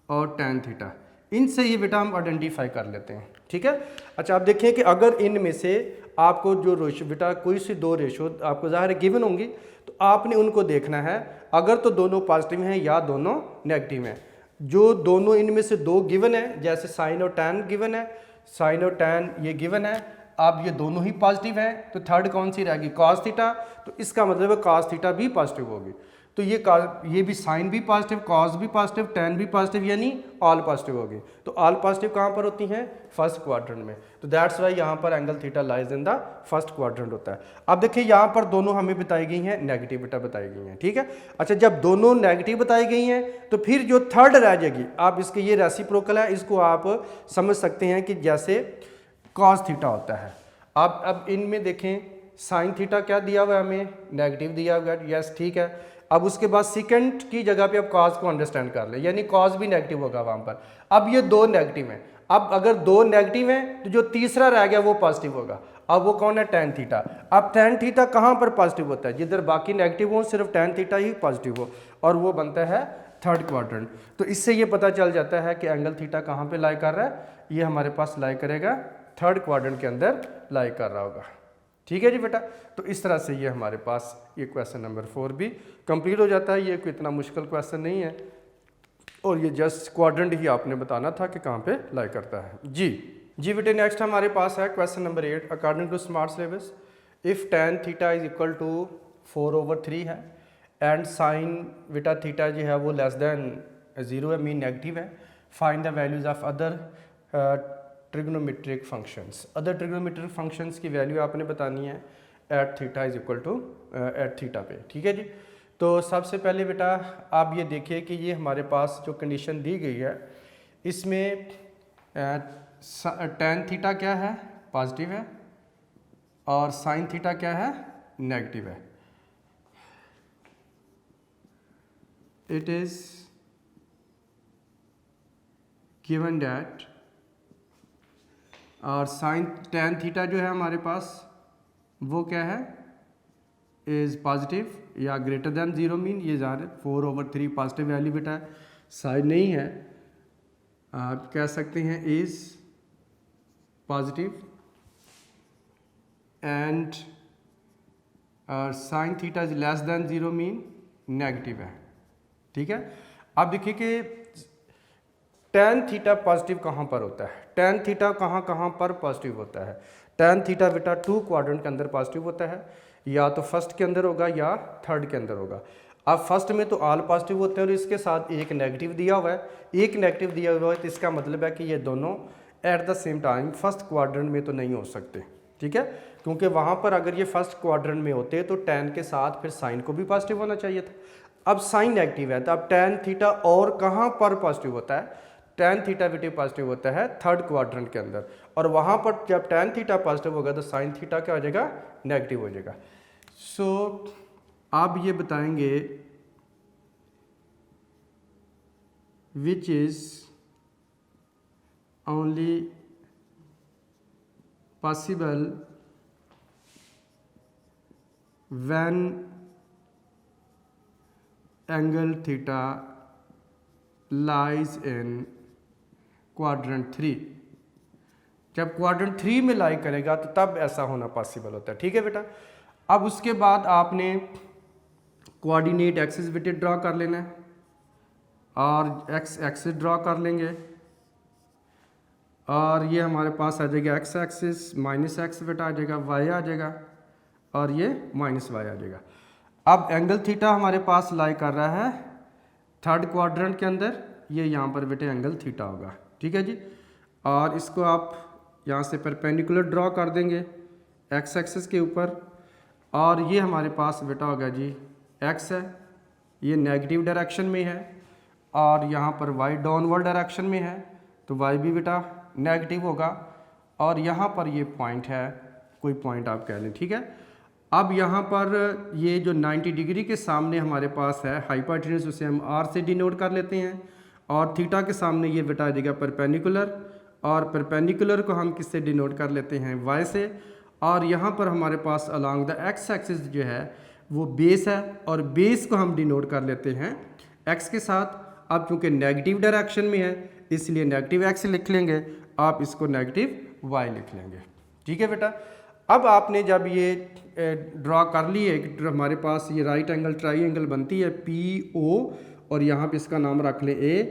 Speaker 1: और टैन थीटा, इनसे ये बेटा हम आइडेंटिफाई कर लेते हैं। ठीक है, अच्छा आप देखें कि अगर इनमें से आपको जो रेशो बेटा कोई सी दो रेशो आपको ज़ाहिर है गिवन होंगी, तो आपने उनको देखना है, अगर तो दोनों पॉजिटिव हैं या दोनों नेगेटिव हैं। जो दोनों इनमें से दो गिवन है, जैसे साइन और टैन गिवन है, साइन और टैन ये गिवन है, अब ये दोनों ही पॉजिटिव हैं, तो थर्ड कौन सी रहेगी, कॉस थीटा, तो इसका मतलब है कॉस थीटा भी पॉजिटिव होगी। तो ये भी साइन भी पॉजिटिव, कॉस भी पॉजिटिव, टैन भी पॉजिटिव, यानी ऑल पॉजिटिव होगी। तो ऑल पॉजिटिव कहाँ पर होती हैं, फर्स्ट क्वाड्रेंट में, तो दैट्स वाई यहाँ पर angle theta lies in the first quadrant होता है। अब देखिए यहाँ पर दोनों हमें बताई गई हैं नेगेटिव बेटा बताई गई हैं। ठीक है, अच्छा जब दोनों नेगेटिव बताई गई हैं तो फिर जो थर्ड रह जाएगी, आप इसके ये रेसिप्रोकल है, इसको आप समझ सकते हैं कि जैसे कॉस थीटा होता है। अब इनमें देखें साइन थीटा क्या दिया हुआ है हमें, नेगेटिव दिया हुआ है, यस ठीक है। अब उसके बाद सेकंड की जगह पे अब कॉज को अंडरस्टैंड कर ले, यानी कॉज भी नेगेटिव होगा वहां पर। अब ये दो नेगेटिव हैं, अब अगर दो नेगेटिव हैं तो जो तीसरा रह गया वो पॉजिटिव होगा। अब वो कौन है, टैन थीटा। अब टैन थीटा कहाँ पर पॉजिटिव होता है, जिधर बाकी नेगेटिव हो सिर्फ टैन थीटा ही पॉजिटिव हो, और वो बनता है थर्ड क्वाड्रेंट। तो इससे ये पता चल जाता है कि एंगल थीटा कहाँ पे लाई कर रहा है, ये हमारे पास लाई करेगा थर्ड क्वाड्रेंट के अंदर लाई कर रहा होगा। ठीक है जी बेटा, तो इस तरह से ये हमारे पास ये क्वेश्चन नंबर 4 भी कंप्लीट हो जाता है। ये कोई इतना मुश्किल क्वेश्चन नहीं है, और ये जस्ट क्वाड्रेंट ही आपने बताना था कि कहाँ पे लाई करता है। जी बेटे, नेक्स्ट हमारे पास है question number 8। According to smart syllabus, if tan theta is equal to 4/3 है एंड साइन बेटा थीटा जो है वो लेस देन 0 है, मीन नेगेटिव है, find the values of other trigonometric functions. Other trigonometric functions की वैल्यू आपने बतानी है at theta is equal to at theta पे। ठीक है जी, तो सबसे पहले बेटा आप ये देखिए कि ये हमारे पास जो कंडीशन दी गई है इसमें टैन थीटा क्या है, पॉजिटिव है, और साइन थीटा क्या है, नेगेटिव है। इट इज गिवन दैट, और साइन टैन थीटा जो है हमारे पास वो क्या है, इज़ पॉजिटिव या ग्रेटर देन 0, मीन ये ज़ाहिर 4/3 पॉजिटिव वैल्यू बेटा है, साइन नहीं है, आप कह सकते हैं is positive and sign theta is less than 0 mean negative है। ठीक है, अब देखिए कि टैन थीटा पॉजिटिव कहाँ पर होता है, टैन थीटा कहाँ पर पॉजिटिव होता है। टैन थीटा बेटा 2 क्वाड्रेंट के अंदर पॉजिटिव होता है, या तो फर्स्ट के अंदर होगा या थर्ड के अंदर होगा। अब फर्स्ट में तो ऑल पॉजिटिव होते हैं और इसके साथ एक नेगेटिव दिया हुआ है, एक नेगेटिव दिया हुआ है, तो इसका मतलब है कि ये दोनों at the same time first quadrant में तो नहीं हो सकते, ठीक है, क्योंकि वहाँ पर अगर ये फर्स्ट क्वाड्रेंट में होते तो tan के साथ फिर साइन को भी पॉजिटिव होना चाहिए था। अब साइन नेगेटिव है तो अब tan थीटा और कहाँ पर पॉजिटिव होता है, tan थीटा बेटे पॉजिटिव होता है थर्ड क्वाड्रेंट के अंदर, और वहाँ पर जब tan थीटा पॉजिटिव होगा तो साइन थीटा क्या हो जाएगा, नेगेटिव हो जाएगा। सो आप ये बताएंगे which is only possible when angle theta lies in quadrant 3। जब क्वाड्रेंट 3 में लाई करेगा तो तब ऐसा होना पॉसिबल होता है, ठीक है बेटा। अब उसके बाद आपने कोऑर्डिनेट एक्सिस बेटे ड्रॉ कर लेना है और एक्स एक्सिस ड्रॉ कर लेंगे और ये हमारे पास आ जाएगा एक्स एक्सिस माइनस एक्स बेटा आ जाएगा, वाई आ जाएगा और ये माइनस वाई आ जाएगा। अब एंगल थीटा हमारे पास लाई कर रहा है थर्ड क्वाड्रेंट के अंदर, ये यहाँ पर बेटे एंगल थीटा होगा, ठीक है जी। और इसको आप यहाँ से परपेंडिकुलर ड्रॉ कर देंगे एक्स एक्सिस के ऊपर और ये हमारे पास बेटा होगा जी एक्स है, ये नेगेटिव डायरेक्शन में है और यहाँ पर वाई डाउनवर्ड डायरेक्शन में है तो वाई भी बेटा नेगेटिव होगा और यहाँ पर ये पॉइंट है, कोई पॉइंट आप कह लें, ठीक है। अब यहाँ पर ये जो 90 डिग्री के सामने हमारे पास है हाइपोटेन्यूज, उसे हम आर से डिनोट कर लेते हैं और थीटा के सामने ये बेटा आ जाएगा परपेंडिकुलर और परपेंडिकुलर को हम किससे डिनोट कर लेते हैं, वाई से। और यहाँ पर हमारे पास अलॉन्ग द एक्स एक्सिस जो है वो बेस है और बेस को हम डिनोट कर लेते हैं एक्स के साथ। अब चूँकि नेगेटिव डायरेक्शन में है इसलिए नेगेटिव एक्स लिख लेंगे, आप इसको नेगेटिव वाई लिख लेंगे, ठीक है बेटा। अब आपने जब ये ड्रॉ कर लिए हमारे पास ये राइट एंगल ट्राइंगल बनती है पी ओ और यहाँ पे इसका नाम रख लें ए,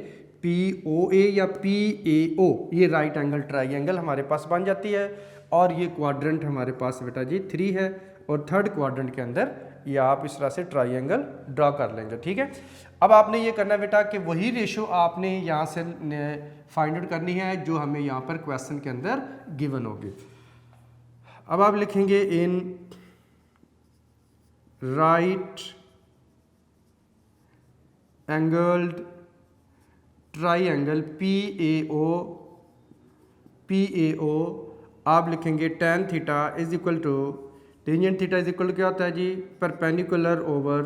Speaker 1: पी ओ ए या पी ए ओ, ये राइट एंगल ट्राइंगल हमारे पास बन जाती है और ये क्वाड्रेंट हमारे पास बेटा जी 3 है और थर्ड क्वाड्रेंट के अंदर ये आप इस तरह से ट्राइंगल ड्रॉ कर लेंगे, ठीक है। अब आपने ये करना बेटा कि वही रेशो आपने यहाँ से फाइंड आउट करनी है जो हमें यहाँ पर क्वेश्चन के अंदर गिवन होगी। अब आप लिखेंगे in right angled triangle P A O आप लिखेंगे tan theta is equal to tangent theta is equal to क्या होता है जी, perpendicular over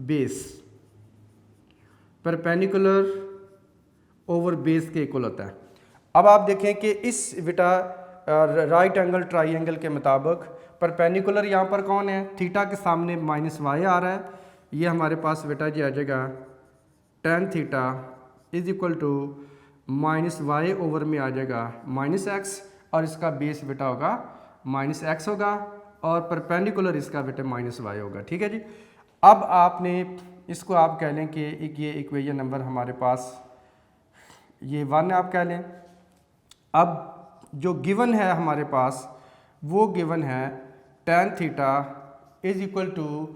Speaker 1: base, perpendicular over base के इक्वल होता है। अब आप देखें कि इस बेटा राइट एंगल ट्राइंगल के मुताबिक परपेंडिकुलर यहाँ पर कौन है, थीटा के सामने माइनस वाई आ रहा है, ये हमारे पास बेटा जी आ जाएगा tan theta is equal to minus y over में आ जाएगा माइनस एक्स और इसका बेस बेटा होगा माइनस एक्स होगा और परपेंडिकुलर इसका बेटा माइनस वाई होगा, ठीक है जी। अब आपने इसको आप कह लें कि ये इक्वेशन नंबर हमारे पास ये 1 आप कह लें। अब जो गिवन है हमारे पास वो गिवन है tan theta is equal to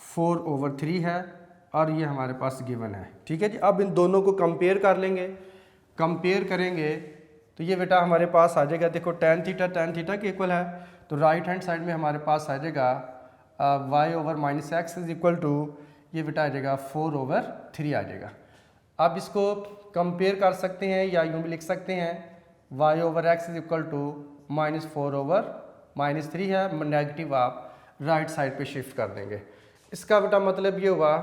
Speaker 1: 4/3 है और ये हमारे पास गिवन है, ठीक है जी। अब इन दोनों को कंपेयर कर लेंगे, कंपेयर करेंगे तो ये बेटा हमारे पास आ जाएगा, देखो tan थीटा के इक्वल है तो राइट हैंड साइड में हमारे पास आ जाएगा y over minus x is equal to ये बेटा आ जाएगा 4/3 आ जाएगा। आप इसको कंपेयर कर सकते हैं या यूँ भी लिख सकते हैं y over x is equal to -4/-3 है, नेगेटिव आप राइट साइड पे शिफ्ट कर देंगे। इसका बेटा मतलब ये हुआ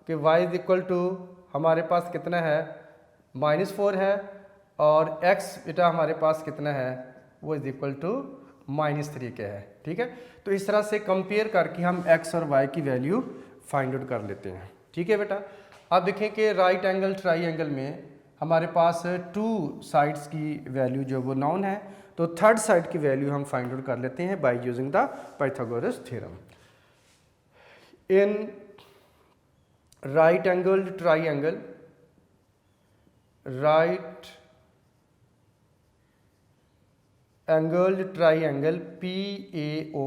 Speaker 1: कि y इज इक्वल टू हमारे पास कितना है -4 है और x बेटा हमारे पास कितना है वो इज इक्वल टू -3 के है, ठीक है। तो इस तरह से कंपेयर करके हम x और y की वैल्यू फाइंड आउट कर लेते हैं, ठीक है बेटा। अब देखें कि राइट एंगल ट्राइंगल में हमारे पास 2 साइड्स की वैल्यू जो वो नॉन है तो थर्ड साइड की वैल्यू हम फाइंड आउट कर लेते हैं by using the Pythagoras theorem. In right angled triangle, right angled triangle PAO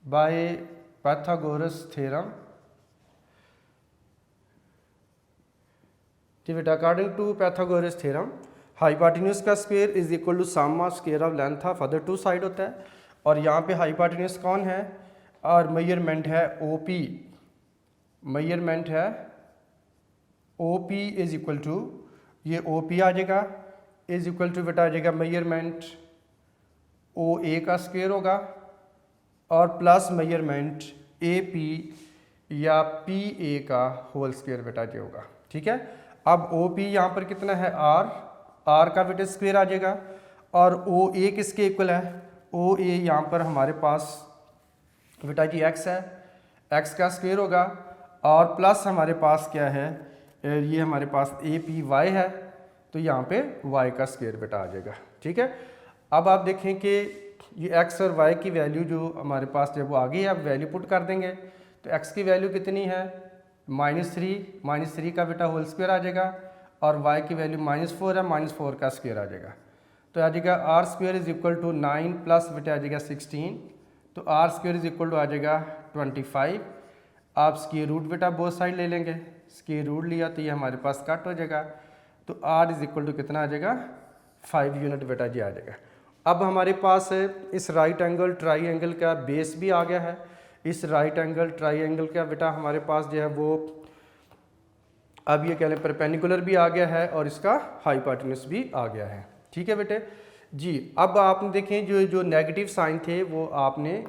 Speaker 1: by Pythagoras theorem. जी बेटा, according to Pythagoras theorem hypotenuse का square is equal to sum of square of length of other two side होता है। और यहाँ पे hypotenuse कौन है और मेजरमेंट है OP। मेजरमेंट है OP इज इक्वल टू, ये OP आ जाएगा, इज इक्वल टू बेटा आ जाएगा मेजरमेंट OA का स्क्वायर होगा और प्लस मेजरमेंट AP या PA का होल स्क्वायर बेटा जो होगा। ठीक है, अब OP यहाँ पर कितना है R का बेटा स्क्वायर आ जाएगा और OA किसके इक्वल है, OA यहाँ पर हमारे पास बेटा जी X है, X का स्क्वायर होगा और प्लस हमारे पास क्या है, ये हमारे पास APY है, तो यहाँ पे Y का स्क्वायर बेटा आ जाएगा। ठीक है, अब आप देखें कि ये X और Y की वैल्यू जो हमारे पास जब वो आ गई है, अब वैल्यू पुट कर देंगे तो X की वैल्यू कितनी है -3 का बेटा होल स्क्वायर आ जाएगा और Y की वैल्यू -4 है, -4 का स्क्वायर आ जाएगा। तो आ जाएगा R square is equal to 9 plus बेटा आ जाएगा 16, तो R square is equal to आ जाएगा 25। आप स्क्वायर रूट बेटा बोथ साइड ले लेंगे, स्क्वायर रूट लिया तो ये हमारे पास कट हो जाएगा, तो R इज इक्वल टू कितना आ जाएगा 5 यूनिट बेटा जी आ जाएगा। अब हमारे पास इस राइट एंगल ट्राइंगल का बेस भी आ गया है, इस राइट एंगल ट्राइंगल का बेटा हमारे पास जो है वो अब ये कह लें परपेंडिकुलर भी आ गया है और इसका हाइपोटेन्यूज भी आ गया है। ठीक है बेटे जी, अब आपने देखें जो नेगेटिव साइन थे वो आपने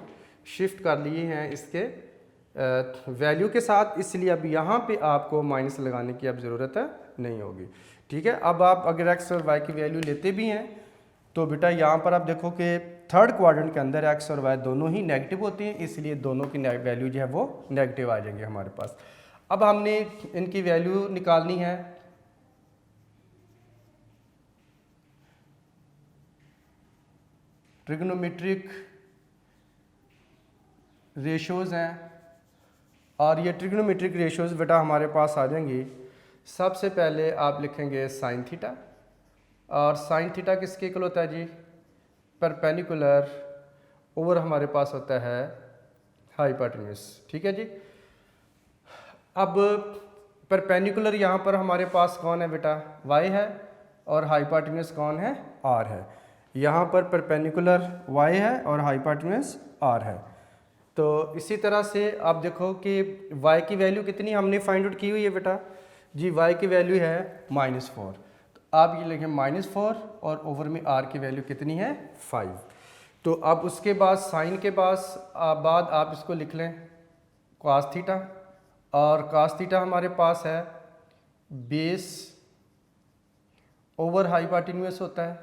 Speaker 1: शिफ्ट कर लिए हैं इसके वैल्यू के साथ, इसलिए अब यहाँ पे आपको माइनस लगाने की अब ज़रूरत नहीं होगी। ठीक है, अब आप अगर X और Y की वैल्यू लेते भी हैं तो बेटा यहाँ पर आप देखो कि थर्ड क्वाड्रेंट के अंदर X और Y दोनों ही नेगेटिव होती हैं, इसलिए दोनों की वैल्यू जो है वो नेगेटिव आ जाएंगे हमारे पास। अब हमने इनकी वैल्यू निकालनी है, ट्रिग्नोमेट्रिक रेशोज़ हैं और ये ट्रिग्नोमेट्रिक रेशोज़ बेटा हमारे पास आ जाएंगी। सबसे पहले आप लिखेंगे साइन थीटा, और साइन थीटा किसके इक्वल होता है जी, परपेंडिकुलर ओवर हमारे पास होता है हाइपोटेन्यूज। ठीक है जी, अब परपेंडिकुलर यहाँ पर हमारे पास कौन है बेटा, Y है और हाइपोटेन्यूज कौन है, R है। यहाँ पर परपेंडिकुलर Y है और हाइपोटेन्यूज R है। तो इसी तरह से आप देखो कि Y की वैल्यू कितनी हमने फाइंड आउट की हुई है बेटा जी, Y की वैल्यू है -4, तो आप ये लिखें -4 और ओवर में R की वैल्यू कितनी है 5। तो अब उसके बाद साइन के बाद आप इसको लिख लें cos थीटा, और cos थीटा हमारे पास है बेस ओवर हाइपोटेन्यूज होता है,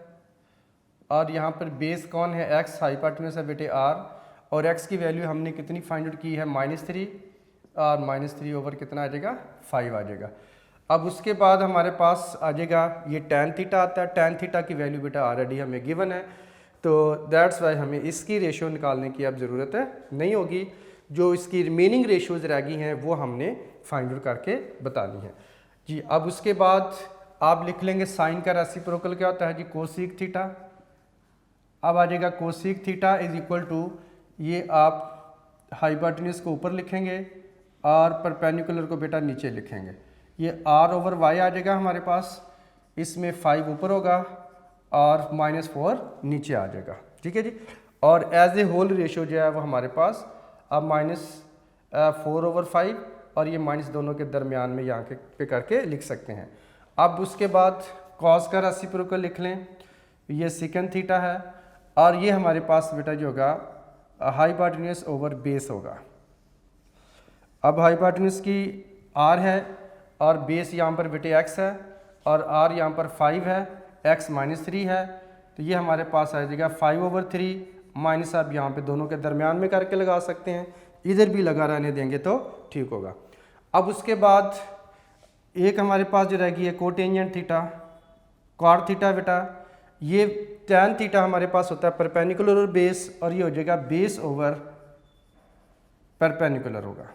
Speaker 1: और यहाँ पर बेस कौन है X, हाइपोटेन्यूज है बेटे R, और X की वैल्यू हमने कितनी फाइंड आउट की है -3, और -3 ओवर कितना आ जाएगा 5 आ जाएगा। अब उसके बाद हमारे पास आ जाएगा ये tan थीटा आता है, tan थीटा की वैल्यू बेटा ऑलरेडी हमें गिवन है, तो दैट्स वाई हमें इसकी रेशियो निकालने की अब ज़रूरत नहीं होगी। जो इसकी रिमेनिंग रेशियोज रह गई हैं वो हमने फाइंड आउट करके बतानी है जी। अब उसके बाद आप लिख लेंगे साइन का रेसिप्रोकल क्या होता है जी, कोसिक थीटा। अब आ जाएगा cosec theta is equal to, ये आप हाइपोटेन्यूज को ऊपर लिखेंगे और परपेंडिकुलर को बेटा नीचे लिखेंगे, ये R ओवर Y आ जाएगा हमारे पास, इसमें 5 ऊपर होगा और -4 नीचे आ जाएगा। ठीक है जी, और एज ए होल रेशियो जो है वो हमारे पास अब -4 ओवर 5 और ये माइनस दोनों के दरमियान में यहाँ पे करके लिख सकते हैं। अब उसके बाद कॉस का रेसिप्रोकल लिख लें, ये सेकंड थीटा है, और ये हमारे पास बेटा जो होगा हाइपोटेन्यूज ओवर बेस होगा। अब हाइपोटेन्यूज की R है और बेस यहाँ पर बेटे X है और R यहाँ पर 5 है, X -3 है, तो ये हमारे पास आ जाएगा 5 ओवर 3 माइनस, आप यहाँ पे दोनों के दरमियान में करके लगा सकते हैं, इधर भी लगा रहने देंगे तो ठीक होगा। अब उसके बाद एक हमारे पास जो रहेगी है कोटेंजेंट थीटा, कॉट थीटा बेटा, ये टैन थीटा हमारे पास होता है परपेंडिकुलर और बेस, और ये हो जाएगा बेस ओवर परपेंडिकुलर होगा।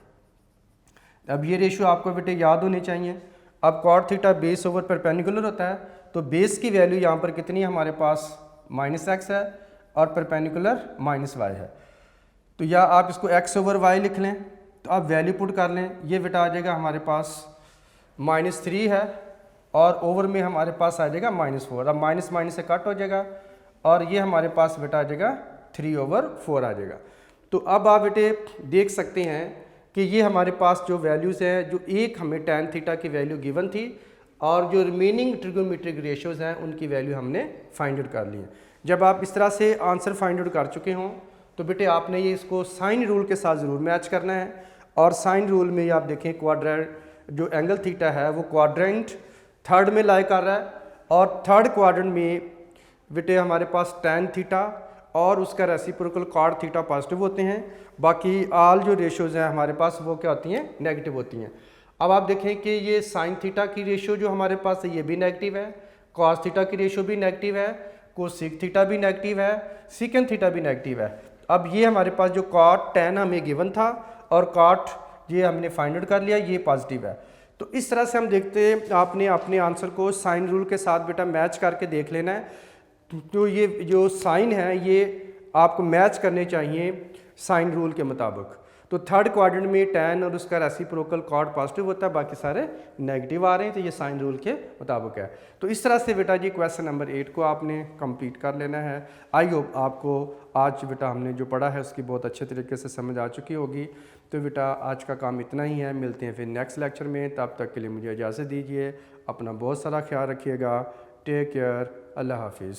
Speaker 1: अब ये रेशियो आपको बेटे याद होनी चाहिए। अब cot theta base over perpendicular होता है, तो बेस की वैल्यू यहाँ पर कितनी है हमारे पास -x है और परपेंडिकुलर -y है। तो या आप इसको x ओवर वाई लिख लें, तो आप वैल्यू पुट कर लें, ये बेटा आ जाएगा हमारे पास -3 है और ओवर में हमारे पास आ जाएगा -4। अब माइनस माइनस से कट हो जाएगा और ये हमारे पास बेटा आ जाएगा 3/4 आ जाएगा। तो अब आप बेटे देख सकते हैं कि ये हमारे पास जो वैल्यूज़ हैं, जो एक हमें tan थीटा की वैल्यू गिवन थी और जो रिमेनिंग ट्रिगोनोमेट्रिक रेशियोज़ हैं उनकी वैल्यू हमने फाइंड आउट कर ली है। जब आप इस तरह से आंसर फाइंड आउट कर चुके हों तो बेटे आपने ये इसको साइन रूल के साथ ज़रूर मैच करना है। और साइन रूल में आप देखें क्वाड्रेंट जो एंगल थीटा है वो क्वाड्रेंट थर्ड में लाई कर रहा है और थर्ड क्वाड्रेंट में बेटे हमारे पास tan थीटा और उसका रेसिप्रोकल cot थीटा पॉजिटिव होते हैं। बाकी आल जो रेशियोज़ हैं हमारे पास वो क्या होती हैं, नेगेटिव होती हैं। अब आप देखें कि ये साइन थीटा की रेशियो जो हमारे पास है ये भी नेगेटिव है, cos थीटा की रेशियो भी नेगेटिव है, कोसेक थीटा भी नेगेटिव है, सीकेंड थीटा भी नेगेटिव है। अब ये हमारे पास जो cot tan हमें गिवन था और cot ये हमने फाइंड आउट कर लिया, ये पॉजिटिव है। तो इस तरह से हम देखते हैं, आपने अपने आंसर को साइन रूल के साथ बेटा मैच करके देख लेना है। तो ये जो साइन है ये आपको मैच करने चाहिए साइन रूल के मुताबिक। तो थर्ड क्वाड्रेंट में tan और उसका रेसिप्रोकल cot पॉजिटिव होता है, बाकी सारे नेगेटिव आ रहे हैं, तो ये साइन रूल के मुताबिक है। तो इस तरह से बेटा जी क्वेश्चन नंबर 8 को आपने कंप्लीट कर लेना है। आई होप आपको आज बेटा हमने जो पढ़ा है उसकी बहुत अच्छे तरीके से समझ आ चुकी होगी। तो बेटा आज का काम इतना ही है, मिलते हैं फिर नेक्स्ट लेक्चर में। तब तक के लिए मुझे इजाज़त दीजिए, अपना बहुत सारा ख्याल रखिएगा। टेक केयर, अल्लाह हाफिज़।